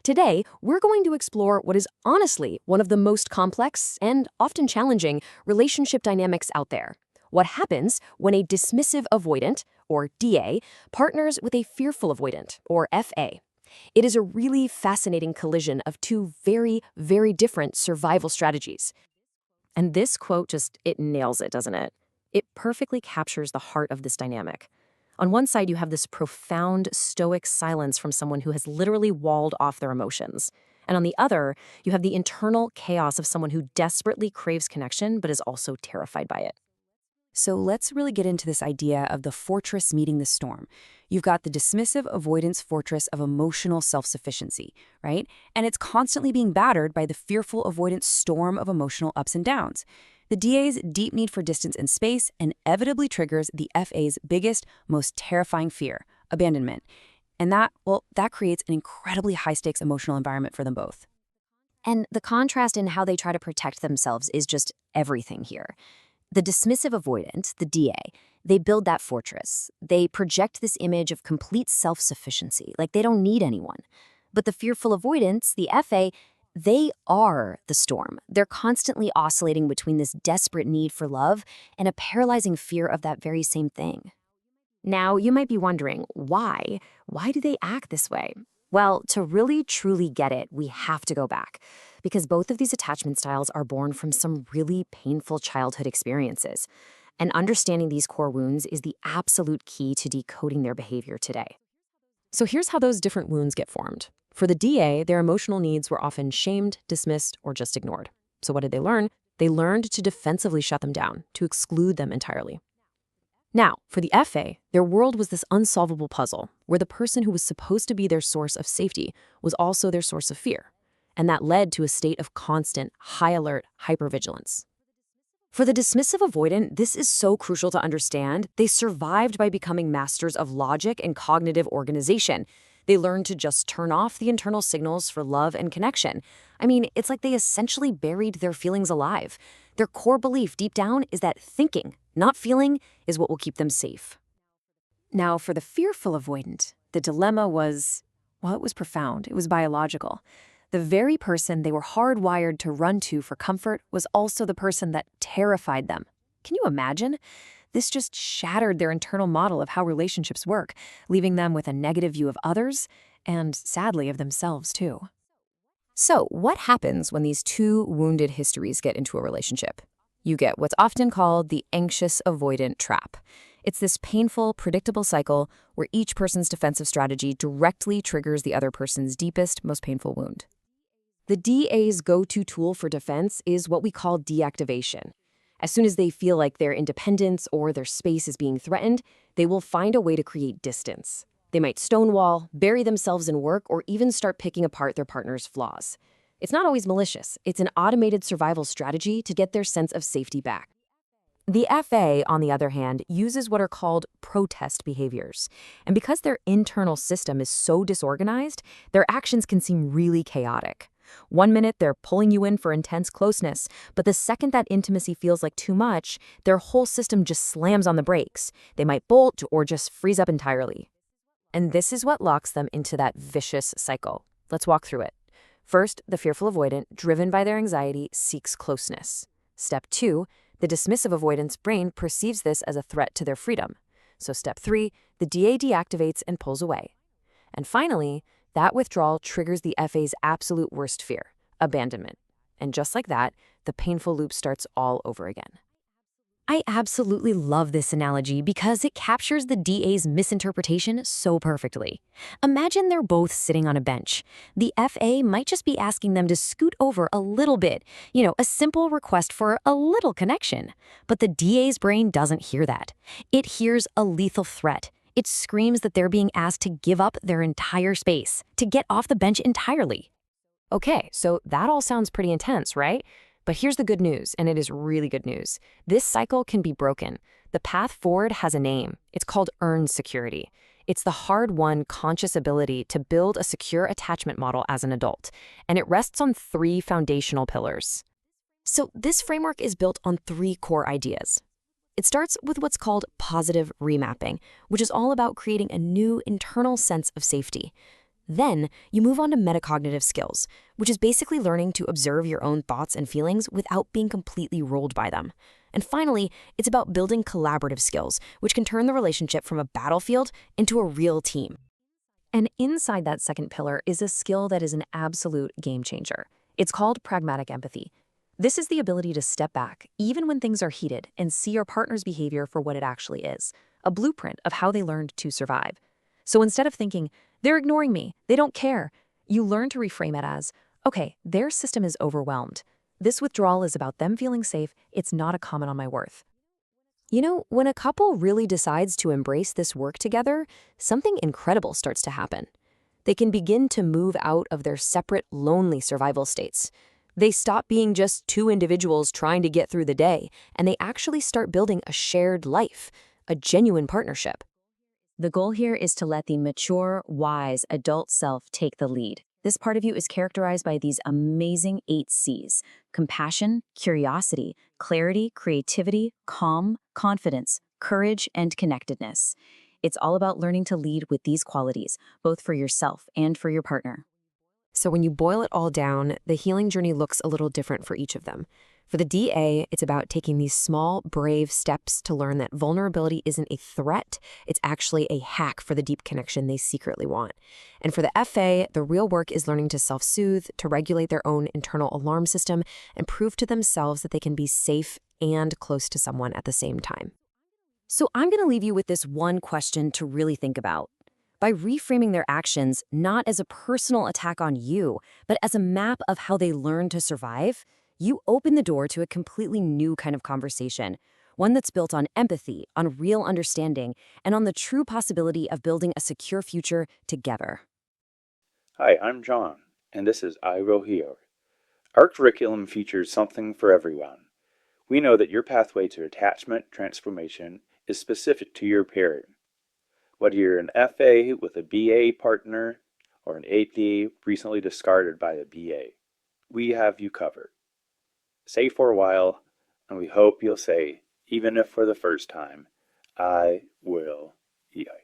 Today, we're going to explore what is honestly one of the most complex and often challenging relationship dynamics out there. What happens when a dismissive avoidant, or DA, partners with a fearful avoidant, or FA. It is a really fascinating collision of two very, very different survival strategies. And this quote it nails it, doesn't it? It perfectly captures the heart of this dynamic. On one side, you have this profound, stoic silence from someone who has literally walled off their emotions. And on the other, you have the internal chaos of someone who desperately craves connection but is also terrified by it. So let's really get into this idea of the fortress meeting the storm. You've got the dismissive avoidance fortress of emotional self-sufficiency, right? And it's constantly being battered by the fearful avoidance storm of emotional ups and downs. The DA's deep need for distance and space inevitably triggers the FA's biggest, most terrifying fear, abandonment. And that creates an incredibly high-stakes emotional environment for them both. And the contrast in how they try to protect themselves is just everything here. The dismissive avoidant, the DA, they build that fortress. They project this image of complete self-sufficiency, like they don't need anyone. But the fearful avoidants, the FA, they are the storm. They're constantly oscillating between this desperate need for love and a paralyzing fear of that very same thing. Now, you might be wondering, why? Why do they act this way? Well, to really truly get it, we have to go back, because both of these attachment styles are born from some really painful childhood experiences. And understanding these core wounds is the absolute key to decoding their behavior today. So here's how those different wounds get formed. For the DA, their emotional needs were often shamed, dismissed, or just ignored. So what did they learn? They learned to defensively shut them down, to exclude them entirely. Now, for the FA, their world was this unsolvable puzzle, where the person who was supposed to be their source of safety was also their source of fear. And that led to a state of constant, high-alert hypervigilance. For the dismissive avoidant, this is so crucial to understand. They survived by becoming masters of logic and cognitive organization. They learned to just turn off the internal signals for love and connection. I mean, it's like they essentially buried their feelings alive. Their core belief deep down is that thinking, not feeling, is what will keep them safe. Now, for the fearful avoidant, the dilemma was, well, it was profound. It was biological. The very person they were hardwired to run to for comfort was also the person that terrified them. Can you imagine? This just shattered their internal model of how relationships work, leaving them with a negative view of others and, sadly, of themselves, too. So, what happens when these two wounded histories get into a relationship? You get what's often called the Anxious-Avoidant Trap. It's this painful, predictable cycle where each person's defensive strategy directly triggers the other person's deepest, most painful wound. The DA's go-to tool for defense is what we call deactivation. As soon as they feel like their independence or their space is being threatened, they will find a way to create distance. They might stonewall, bury themselves in work, or even start picking apart their partner's flaws. It's not always malicious. It's an automated survival strategy to get their sense of safety back. The FA, on the other hand, uses what are called protest behaviors. And because their internal system is so disorganized, their actions can seem really chaotic. One minute, they're pulling you in for intense closeness, but the second that intimacy feels like too much, their whole system just slams on the brakes. They might bolt or just freeze up entirely. And this is what locks them into that vicious cycle. Let's walk through it. First, the fearful avoidant, driven by their anxiety, seeks closeness. Step 2, the dismissive avoidant's brain perceives this as a threat to their freedom. So step 3, the DA deactivates and pulls away. And finally, that withdrawal triggers the FA's absolute worst fear, abandonment. And just like that, the painful loop starts all over again. I absolutely love this analogy because it captures the DA's misinterpretation so perfectly. Imagine they're both sitting on a bench. The FA might just be asking them to scoot over a little bit, a simple request for a little connection. But the DA's brain doesn't hear that. It hears a lethal threat. It screams that they're being asked to give up their entire space, to get off the bench entirely. Okay, so that all sounds pretty intense, right? But here's the good news, and it is really good news. This cycle can be broken. The path forward has a name. It's called earned security. It's the hard-won, conscious ability to build a secure attachment model as an adult, and it rests on 3 foundational pillars. So this framework is built on 3 core ideas. It starts with what's called positive remapping, which is all about creating a new internal sense of safety. Then you move on to metacognitive skills, which is basically learning to observe your own thoughts and feelings without being completely ruled by them. And finally, it's about building collaborative skills, which can turn the relationship from a battlefield into a real team. And inside that second pillar is a skill that is an absolute game changer. It's called pragmatic empathy. This is the ability to step back, even when things are heated, and see your partner's behavior for what it actually is, a blueprint of how they learned to survive. So instead of thinking, they're ignoring me, they don't care, you learn to reframe it as, okay, their system is overwhelmed. This withdrawal is about them feeling safe, it's not a comment on my worth. You know, when a couple really decides to embrace this work together, something incredible starts to happen. They can begin to move out of their separate, lonely survival states. They stop being just two individuals trying to get through the day, and they actually start building a shared life, a genuine partnership. The goal here is to let the mature, wise, adult self take the lead. This part of you is characterized by these amazing 8 C's: compassion, curiosity, clarity, creativity, calm, confidence, courage, and connectedness. It's all about learning to lead with these qualities, both for yourself and for your partner. So when you boil it all down, the healing journey looks a little different for each of them. For the DA, it's about taking these small, brave steps to learn that vulnerability isn't a threat, it's actually a hack for the deep connection they secretly want. And for the FA, the real work is learning to self-soothe, to regulate their own internal alarm system, and prove to themselves that they can be safe and close to someone at the same time. So I'm going to leave you with this one question to really think about. By reframing their actions not as a personal attack on you, but as a map of how they learn to survive, you open the door to a completely new kind of conversation, one that's built on empathy, on real understanding, and on the true possibility of building a secure future together. Hi, I'm John, and this is Iro here. Our curriculum features something for everyone. We know that your pathway to attachment transformation is specific to your pairing. Whether you're an FA with a BA partner or an AD recently discarded by a BA, we have you covered. Say for a while, and we hope you'll say, even if for the first time, I will. Yikes.